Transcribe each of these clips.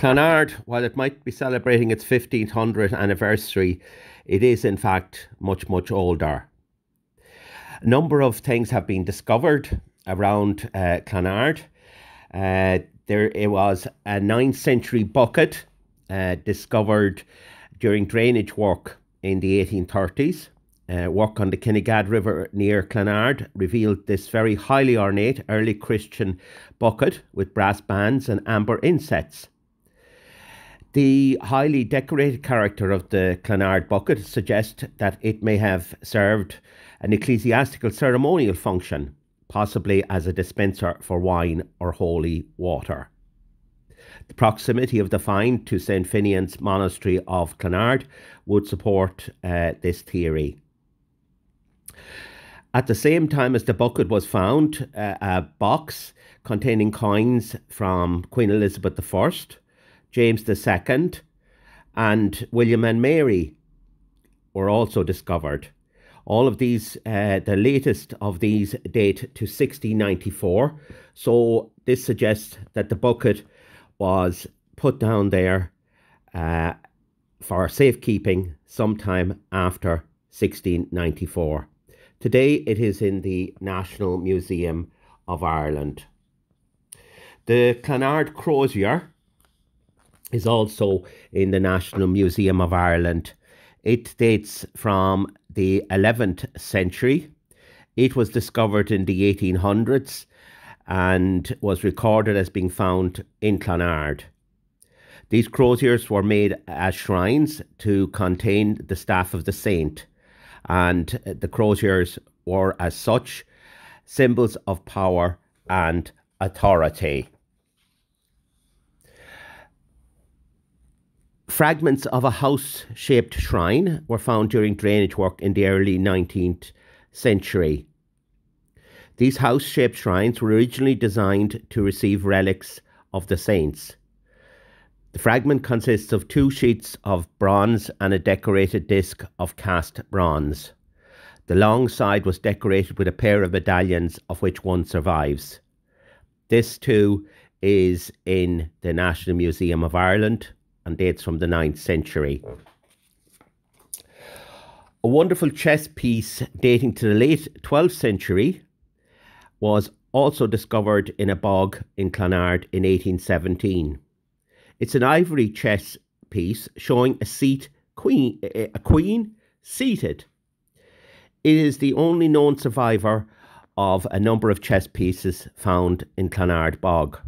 Clonard, while it might be celebrating its 1500th anniversary, it is in fact much, much older. A number of things have been discovered around Clonard. It was a 9th century bucket discovered during drainage work in the 1830s. Work on the Kinnegad River near Clonard revealed this very highly ornate early Christian bucket with brass bands and amber insets. The highly decorated character of the Clonard bucket suggests that it may have served an ecclesiastical ceremonial function, possibly as a dispenser for wine or holy water. The proximity of the find to St. Finian's Monastery of Clonard would support this theory. At the same time as the bucket was found, a box containing coins from Queen Elizabeth I, James II, and William and Mary were also discovered. All of these, the latest of these date to 1694. So this suggests that the bucket was put down there for safekeeping sometime after 1694. Today it is in the National Museum of Ireland. The Clonard crozier is also in the National Museum of Ireland. It dates from the 11th century. It was discovered in the 1800s and was recorded as being found in Clonard. These croziers were made as shrines to contain the staff of the saint, and the croziers were as such symbols of power and authority. Fragments of a house-shaped shrine were found during drainage work in the early 19th century. These house-shaped shrines were originally designed to receive relics of the saints. The fragment consists of 2 sheets of bronze and a decorated disc of cast bronze. The long side was decorated with a pair of medallions, of which one survives. This too is in the National Museum of Ireland and dates from the 9th century. A wonderful chess piece dating to the late 12th century was also discovered in a bog in Clonard in 1817. It's an ivory chess piece showing a queen seated. It is the only known survivor of a number of chess pieces found in Clonard bog.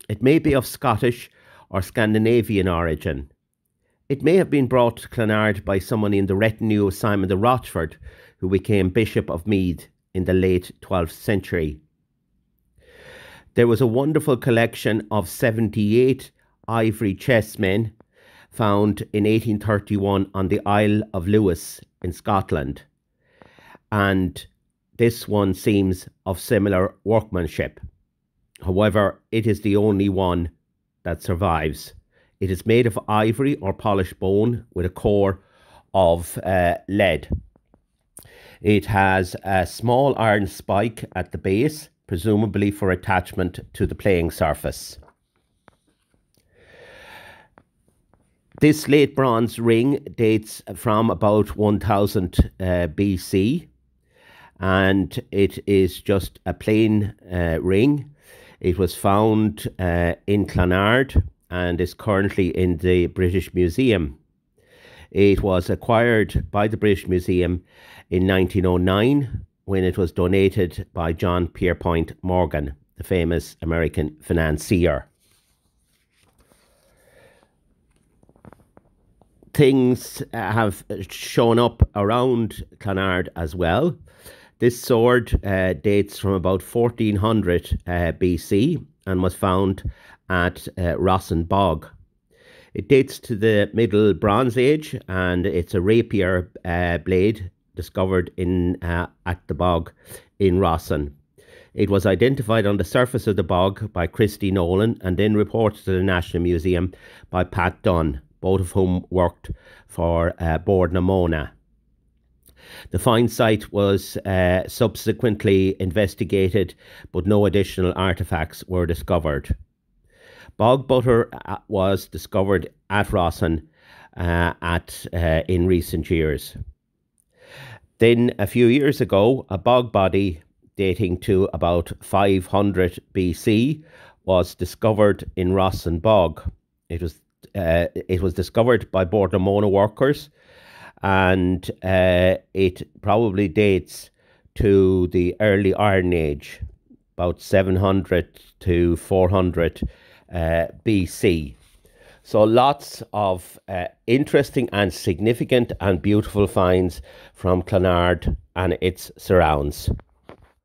It may be of Scottish or Scandinavian origin. It may have been brought to Clonard by someone in the retinue of Simon de Rochford, who became Bishop of Meath in the late 12th century. There was a wonderful collection of 78 ivory chessmen found in 1831 on the Isle of Lewis in Scotland, and this one seems of similar workmanship. However, it is the only one that survives. It is made of ivory or polished bone with a core of lead. It has a small iron spike at the base, presumably for attachment to the playing surface. This late bronze ring dates from about 1000 BC, and it is just a plain ring. It was found in Clonard and is currently in the British Museum. It was acquired by the British Museum in 1909 when it was donated by John Pierpont Morgan, the famous American financier. Things have shown up around Clonard as well. This sword dates from about 1400 BC and was found at Rossin Bog. It dates to the Middle Bronze Age, and it's a rapier blade discovered at the bog in Rossin. It was identified on the surface of the bog by Christy Nolan and then reported to the National Museum by Pat Dunn, both of whom worked for Bord na Móna. The find site was subsequently investigated, but no additional artefacts were discovered. Bog butter was discovered at Rossin in recent years. Then a few years ago, a bog body dating to about 500 BC was discovered in Rossin Bog. It was discovered by Bordemona workers, and it probably dates to the early Iron Age, about 700 to 400 BC. So lots of interesting and significant and beautiful finds from Clonard and its surrounds.